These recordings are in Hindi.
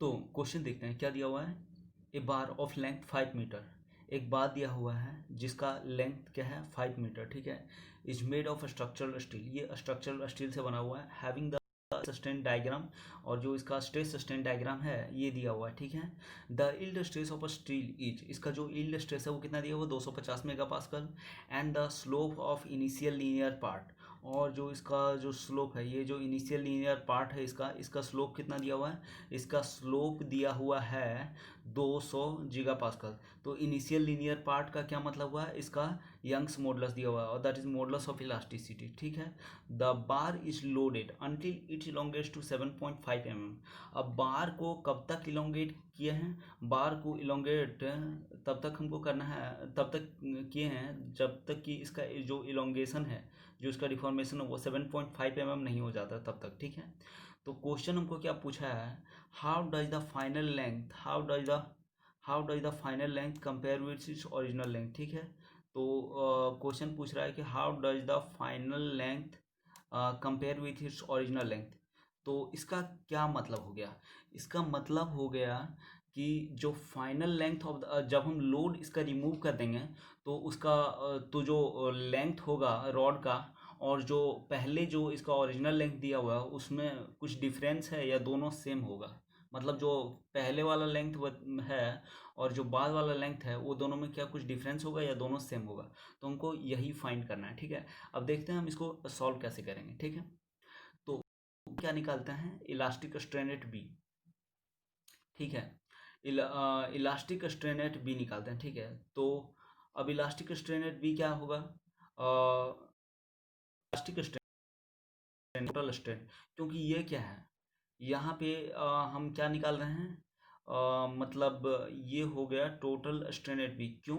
तो क्वेश्चन देखते हैं क्या दिया हुआ है। ए बार ऑफ लेंथ 5 मीटर, एक बार दिया हुआ है जिसका लेंथ क्या है 5 मीटर, ठीक है। Is made of structural steel, ये स्ट्रक्चरल स्टील से बना हुआ है। हैविंग द सस्टेन डायग्राम, और जो इसका स्ट्रेस सस्टेन डायग्राम है ये दिया हुआ है, ठीक है। The yield stress of a steel is, इसका जो यील्ड स्ट्रेस है वो कितना दिया हुआ है 250 megapascal. And the slope of initial linear part, और जो इसका जो स्लोप है, ये जो इनिशियल लीनियर पार्ट है इसका स्लोप कितना दिया हुआ है, इसका स्लोप दिया हुआ है 200 गीगापास्कल। तो इनिशियल लीनियर पार्ट का क्या मतलब हुआ है, इसका यंग्स मॉडुलस दिया हुआ है, और that is modulus of elasticity, ठीक है। The bar is loaded until it elongates to 7.5 mm। अब बार को कब तक इलोंगेट किए हैं, बार को इलोंगेट तब तक हमको करना है, तब तक किए हैं जब तक कि इसका जो इलोंगेशन है, जो इसका डिफॉर्मेशन है वो 7.5 mm नहीं हो जाता तब तक, ठीक है। तो क्वेश्चन हमको क्या पूछा है, how does the final length, how does the final length compare with its original length, ठीक है। तो क्वेश्चन पूछ रहा है कि how does the final length compare with its original length. तो इसका क्या मतलब हो गया, इसका मतलब हो गया कि जो फाइनल लेंथ ऑफ जब हम लोड इसका रिमूव कर देंगे तो उसका तो जो लेंथ होगा रॉड का, और जो पहले जो इसका ओरिजिनल लेंथ दिया हुआ है उसमें कुछ डिफरेंस है या दोनों सेम होगा। मतलब जो पहले वाला लेंथ है और जो बाद वाला लेंथ है वो दोनों में क्या कुछ डिफरेंस होगा या दोनों सेम होगा। तो हमको यही फाइंड करना है, ठीक है। अब देखते हैं हम इसको सॉल्व कैसे करेंगे, ठीक है। तो क्या निकालते हैं, इलास्टिक स्ट्रेन बी, ठीक है। इलास्टिक स्ट्रेन एट बी निकालते हैं, ठीक है। तो अब इलास्टिक स्ट्रेन एट बी क्या होगा, इलास्टिक स्ट्रेन टोटल स्ट्रेन, क्योंकि ये क्या है यहाँ पे हम क्या निकाल रहे हैं, मतलब ये हो गया टोटल स्ट्रेन एट बी, क्यों,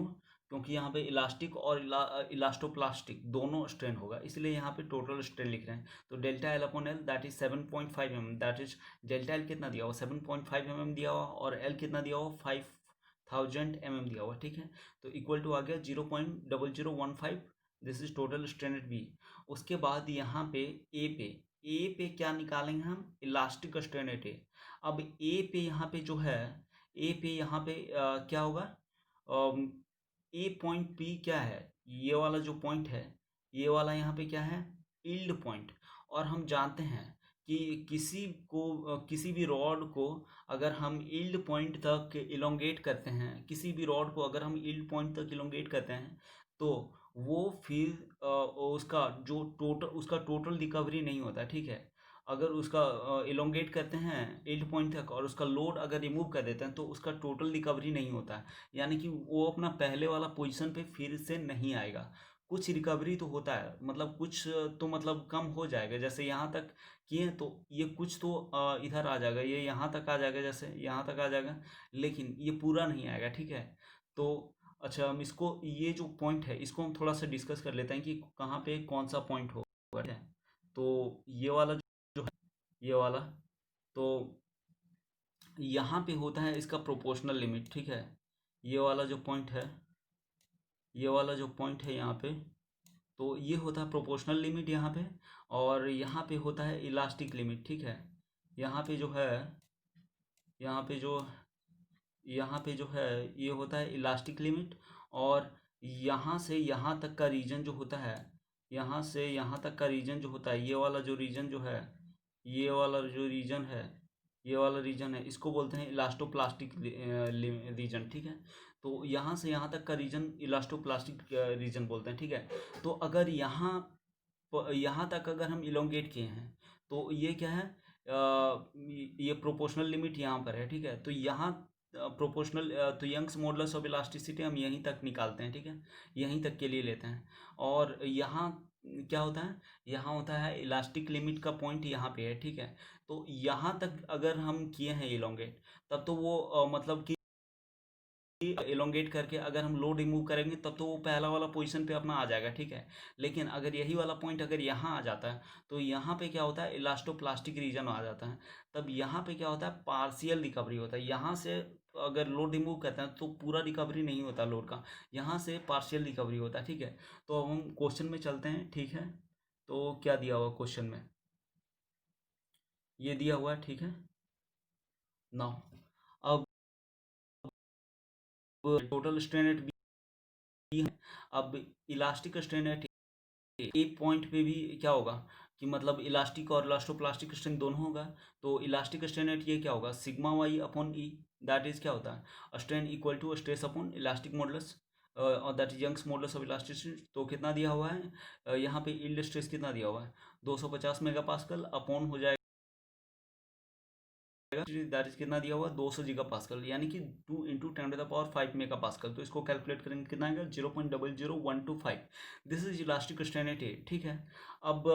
क्योंकि यहाँ पे इलास्टिक और इलास्टोप्लास्टिक दोनों स्ट्रेन होगा, इसलिए यहाँ पे टोटल स्ट्रेन लिख रहे हैं। तो delta L upon L that is 7.5 mm, that is delta L कितना दिया हुआ 7.5 mm दिया हुआ, और एल कितना दिया हुआ 5000 mm दिया हुआ, ठीक है। तो इक्वल टू आ गया 0.0015, this is total strain at B. उसके बाद यहाँ पे ए पे क्या निकालेंगे हम, इलास्टिक स्ट्रेन एट ए। अब ए पे यहाँ पे जो है, ए पे यहाँ पे क्या होगा, ए पॉइंट पी क्या है, ये वाला जो पॉइंट है, ये वाला यहाँ पे क्या है यील्ड पॉइंट। और हम जानते हैं कि किसी भी रॉड को अगर हम यील्ड पॉइंट तक इलोंगेट करते हैं, किसी भी रॉड को अगर हम यील्ड पॉइंट तक इलोंगेट करते हैं तो वो फिर उसका टोटल रिकवरी नहीं होता, ठीक है। अगर उसका इलोंगेट करते हैं यील्ड पॉइंट तक और उसका लोड अगर रिमूव कर देते हैं तो उसका टोटल रिकवरी नहीं होता है, यानी कि वो अपना पहले वाला पोजीशन पे फिर से नहीं आएगा। कुछ रिकवरी तो होता है, मतलब कुछ तो मतलब कम हो जाएगा, जैसे यहाँ तक किए तो ये कुछ तो इधर आ जाएगा, ये यहाँ तक आ जाएगा, जैसे यहाँ तक आ जाएगा, लेकिन ये पूरा नहीं आएगा, ठीक है। तो अच्छा, हम इसको ये जो पॉइंट है इसको हम थोड़ा सा डिस्कस कर लेते हैं कि कहाँ पे कौन सा पॉइंट होगा, ठीक है। तो ये वाला जो है, ये वाला, तो यहाँ पे होता है इसका प्रोपोर्शनल लिमिट, ठीक है। ये वाला जो पॉइंट है, ये वाला जो पॉइंट है यहाँ पे, तो ये होता है प्रोपोर्शनल लिमिट यहाँ पे, और यहाँ पे होता है इलास्टिक लिमिट, ठीक है। यहाँ पे जो है, यहाँ पे जो यहाँ पे जो है ये होता है इलास्टिक लिमिट, और यहाँ से यहाँ तक का रीजन जो होता है, यहाँ से यहाँ तक का रीजन जो होता है, ये वाला जो रीजन जो है, ये वाला जो रीजन है, ये वाला रीजन है, इसको बोलते हैं इलास्टोप्लास्टिक रीजन, ठीक है। तो यहाँ से यहाँ तक का रीजन इलास्टोप्लास्टिक रीजन बोलते हैं, ठीक है। तो अगर यहाँ तक अगर हम इलोंगेट किए हैं तो ये क्या है, ये प्रोपोर्शनल लिमिट यहाँ पर है, ठीक है। तो यहाँ प्रोपोर्शनल, तो यंग्स मॉडुलस ऑफ इलास्टिसिटी हम यहीं तक निकालते हैं, ठीक है, यहीं तक के लिए लेते हैं। और यहाँ क्या होता है, यहाँ होता है इलास्टिक लिमिट का पॉइंट यहाँ पे है, ठीक है। तो यहाँ तक अगर हम किए हैं इलोंगेट, तब तो वो मतलब कि एलोंगेट करके अगर हम लोड रिमूव करेंगे तब तो वो पहला वाला पोजीशन पे अपना आ जाएगा, ठीक है। लेकिन अगर यही वाला पॉइंट अगर यहाँ आ जाता है तो यहाँ पे क्या होता है इलास्टोप्लास्टिक रीजन आ जाता है, तब यहाँ पे क्या होता है पार्शियल रिकवरी होता है। यहाँ से अगर लोड रिमूव करते हैं तो पूरा रिकवरी नहीं होता लोड का, यहाँ से पार्शियल रिकवरी होता है, ठीक है। तो अब हम क्वेश्चन में चलते हैं, ठीक है। तो क्या दिया हुआ क्वेश्चन में, ये दिया हुआ है, ठीक है। नाउ अब टोटल स्ट्रेन एट बी है। अब इलास्टिक स्ट्रेन एट एक पॉइंट पे भी क्या होगा कि मतलब इलास्टिक और इलास्टोप्लास्टिक स्ट्रेन दोनों होगा। तो इलास्टिक स्ट्रेन एट ये क्या होगा, sigma Y upon E, that is क्या होता है strain equal to stress upon elastic modulus, और that is Young's modulus of elasticity. तो कितना दिया हुआ है यहाँ पे यील्ड स्ट्रेस कितना दिया हुआ है 250 मेगा पास्कल अपॉन हो जाएगा दैट इज कितना दिया हुआ 200 गीगा पास्कल, यानी कि 2 × 10⁵ मेगा पास्कल। तो इसको कैलकुलेट करेंगे कितना आएगा 0.00125। दिस इज इलास्टिक स्ट्रेन ठीक है। अब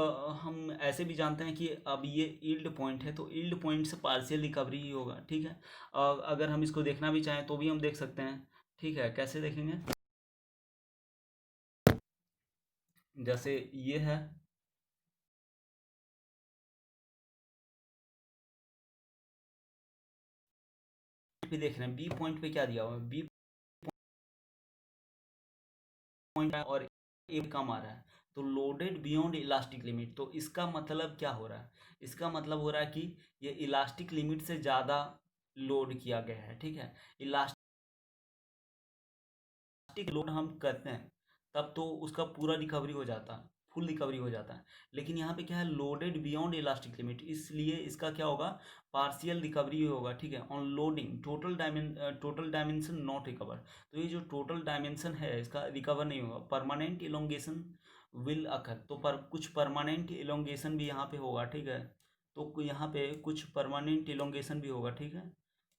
हम ऐसे भी जानते हैं कि अब ये यील्ड पॉइंट है, तो यील्ड पॉइंट से पार्शियल रिकवरी ही होगा, ठीक है। अगर हम इसको देखना भी चाहें तो भी हम देख सकते हैं, ठीक है। कैसे देखेंगे, जैसे ये है, भी देख रहे हैं बी पॉइंट पे क्या दिया हुआ है, बी पॉइंट और ए कम आ रहा है, तो लोडेड बियॉन्ड इलास्टिक लिमिट। तो इसका मतलब क्या हो रहा है, इसका मतलब हो रहा है कि ये इलास्टिक लिमिट से ज़्यादा लोड किया गया है, ठीक है। इलास्टिक लोड हम करते हैं तब तो उसका पूरा रिकवरी हो जाता है, फुल रिकवरी हो जाता है। लेकिन यहाँ पे क्या है, लोडेड बियॉन्ड इलास्टिक लिमिट, इसलिए इसका क्या होगा, पार्शियल रिकवरी होगा, ठीक है। On loading total dimension not recover. तो ये जो टोटल डायमेंशन है इसका रिकवर नहीं होगा। परमानेंट इलोंगेशन विल अकर, तो कुछ परमानेंट इलोंगेशन भी यहाँ पे होगा, ठीक है। तो यहाँ पे कुछ परमानेंट इलोंगेशन भी होगा, ठीक है।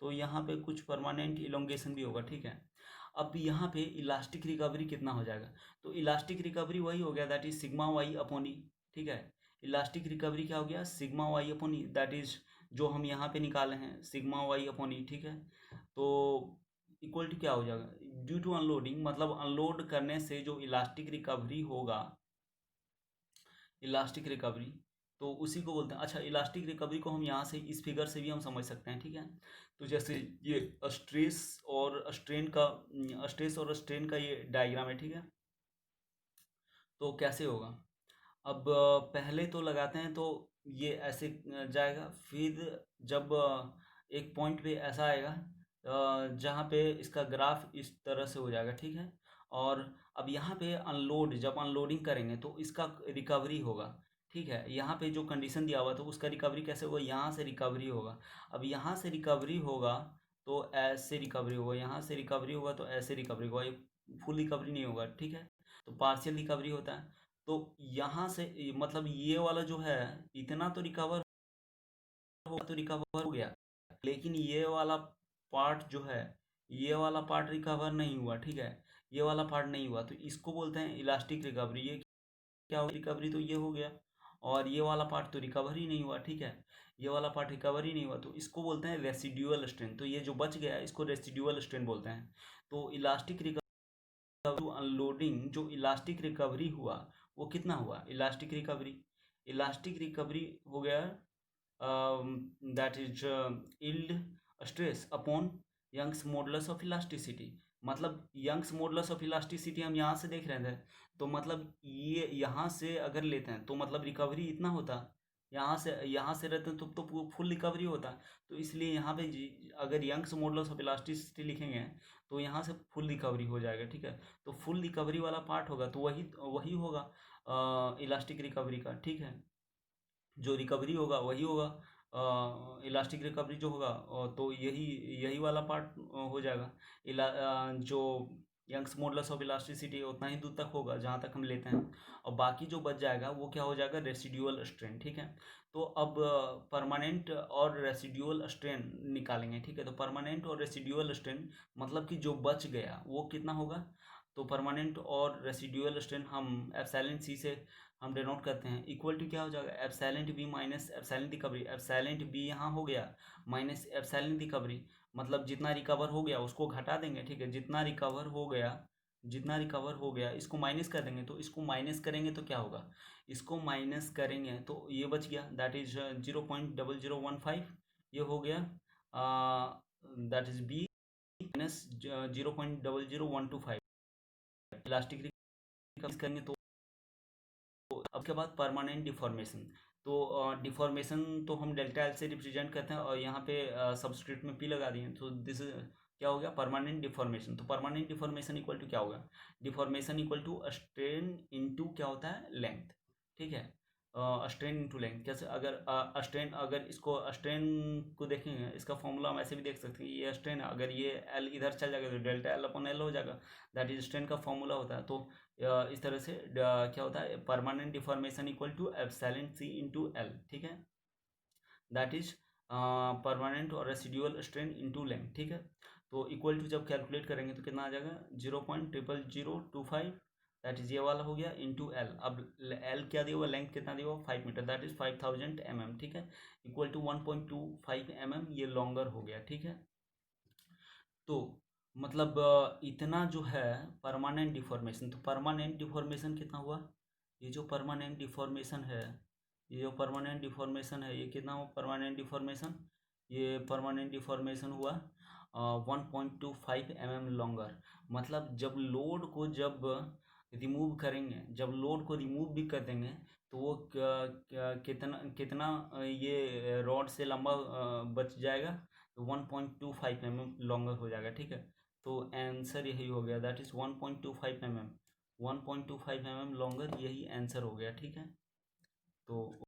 तो यहाँ पे कुछ परमानेंट इलोंगेशन भी होगा, ठीक है। अब यहाँ पे इलास्टिक रिकवरी कितना हो जाएगा, तो इलास्टिक रिकवरी वही हो गया that is sigma Y upon E, ठीक है। इलास्टिक रिकवरी क्या हो गया, sigma Y upon E, that is जो हम यहाँ पे निकाले हैं सिग्मा वाई अपॉन ई, ठीक है। तो इक्वल टू क्या हो जाएगा, ड्यू टू अनलोडिंग, मतलब अनलोड करने से जो इलास्टिक रिकवरी होगा, इलास्टिक रिकवरी, तो उसी को बोलते हैं। अच्छा, इलास्टिक रिकवरी को हम यहाँ से इस फिगर से भी हम समझ सकते हैं, ठीक है। तो जैसे ये स्ट्रेस और स्ट्रेन का ये डायग्राम है, ठीक है। तो कैसे होगा, अब पहले तो लगाते हैं तो ये ऐसे जाएगा, फिर जब एक पॉइंट पे ऐसा आएगा जहाँ पे इसका ग्राफ इस तरह से हो जाएगा, ठीक है। और अब यहाँ पे जब अनलोडिंग करेंगे तो इसका रिकवरी होगा, ठीक है। यहाँ पे जो कंडीशन दिया हुआ तो उसका रिकवरी कैसे होगा, यहाँ से रिकवरी होगा। अब यहाँ से रिकवरी होगा तो ऐसे रिकवरी होगा, यहाँ से रिकवरी होगा तो ऐसे रिकवरी होगा, ये फुल रिकवरी नहीं होगा, ठीक है। तो पार्शियल रिकवरी होता है। तो यहाँ से मतलब ये वाला जो है इतना तो रिकवर हो गया, लेकिन ये वाला पार्ट जो है, ये वाला पार्ट रिकवर नहीं हुआ, ठीक है। ये वाला पार्ट नहीं हुआ, तो इसको बोलते हैं इलास्टिक रिकवरी। ये क्या हो, रिकवरी तो ये हो गया, और ये वाला पार्ट तो रिकवर ही नहीं हुआ, ठीक है। ये वाला पार्ट रिकवर ही नहीं हुआ, तो इसको बोलते हैं रेसिड्यूअल स्ट्रेन। तो ये जो बच गया इसको रेसिड्यूअल स्ट्रेन बोलते हैं। तो इलास्टिक अनलोडिंग जो इलास्टिक रिकवरी हुआ वो कितना हुआ, इलास्टिक रिकवरी हो गया that is yield stress upon Young's modulus of elasticity. मतलब यंग्स मॉडुलस ऑफ इलास्टिसिटी हम यहाँ से देख रहे थे, तो मतलब ये यहाँ से अगर लेते हैं तो मतलब रिकवरी इतना होता, यहाँ से रहते हैं तो फुल रिकवरी होता। तो इसलिए यहाँ पे अगर यंग्स मॉडुलस ऑफ इलास्टिसिटी लिखेंगे तो यहाँ से फुल रिकवरी हो जाएगा, ठीक है। तो फुल रिकवरी वाला पार्ट होगा तो वही वही होगा इलास्टिक रिकवरी का, ठीक है। जो रिकवरी होगा वही होगा इलास्टिक रिकवरी जो होगा, तो यही यही वाला पार्ट हो जाएगा। जो यंग्स मॉडुलस ऑफ इलास्टिसिटी उतना ही दूर तक होगा जहाँ तक हम लेते हैं, और बाकी जो बच जाएगा वो क्या हो जाएगा, रेसिड्यूअल स्ट्रेन, ठीक है। तो अब परमानेंट और रेसिड्यूअल स्ट्रेन निकालेंगे, ठीक है। तो परमानेंट और रेसिड्यूअल स्ट्रेन मतलब कि जो बच गया वो कितना होगा, तो परमानेंट और रेसिड्यूअल स्ट्रेन हम एप्सिलॉन सी से हम डिनोट करते हैं, इक्वल टू क्या हो जाएगा, epsilon B minus epsilon recovery. Epsilon B यहाँ हो गया माइनस एप्सिलॉन रिकवरी, मतलब जितना रिकवर हो गया उसको घटा देंगे, ठीक है। जितना रिकवर हो गया इसको माइनस कर देंगे, तो इसको माइनस करेंगे तो क्या होगा, इसको माइनस करेंगे तो ये बच गया दैट इज 0.0015, ये हो गया that is B minus 0.00125। Elastic recovery करेंगे तो अब के बाद परमानेंट डिफॉर्मेशन, तो डिफॉर्मेशन तो हम डेल्टा एल से रिप्रेजेंट करते हैं और यहाँ पे सब्सक्रिप्ट में पी लगा दिए, तो दिस क्या हो गया, परमानेंट डिफॉर्मेशन। तो परमानेंट डिफॉर्मेशन इक्वल टू क्या होगा, deformation equal to strain into क्या होता है, लेंथ। ठीक है, स्ट्रेन इनटू लेंथ कैसे, अगर स्ट्रेन, अगर इसको स्ट्रेन को देखेंगे, इसका फॉर्मूला हम ऐसे भी देख सकते हैं, ये स्ट्रेन है, अगर ये एल इधर चल जाएगा तो डेल्टा एल अपॉन एल हो जाएगा, दैट इज स्ट्रेन का फॉर्मूला होता है। तो इस तरह से क्या होता है, permanent deformation equal to epsilon C into L. ठीक है, दैट इज परमानेंट और रेसिडुअल स्ट्रेन इंटू लेंथ। ठीक है, तो इक्वल टू जब कैलकुलेट करेंगे तो कितना आ जाएगा, 0.00025, दैट इज ये वाला हो गया, इंटू एल। अब एल क्या दिया हुआ, लेंथ कितना दिया हुआ, 5 मीटर, दैट इज 5000 mm। ठीक है, इक्वल टू 1.25 mm, ये लॉन्गर हो गया। ठीक है, तो मतलब इतना जो है परमानेंट डिफॉर्मेशन। तो परमानेंट डिफॉर्मेशन कितना हुआ, ये जो परमानेंट डिफॉर्मेशन है, ये जो परमानेंट डिफॉर्मेशन है, ये कितना हुआ परमानेंट डिफॉर्मेशन, ये परमानेंट डिफॉर्मेशन हुआ 1.25 mm लॉन्गर। मतलब जब लोड को जब रिमूव करेंगे, जब लोड को रिमूव भी कर देंगे, तो वो कितना कितना ये रॉड से लंबा बच जाएगा, तो 1.25 mm लॉन्गर हो जाएगा। ठीक है, तो आंसर यही हो गया, that is 1.25 mm, 1.25 mm longer, यही आंसर हो गया। ठीक है, तो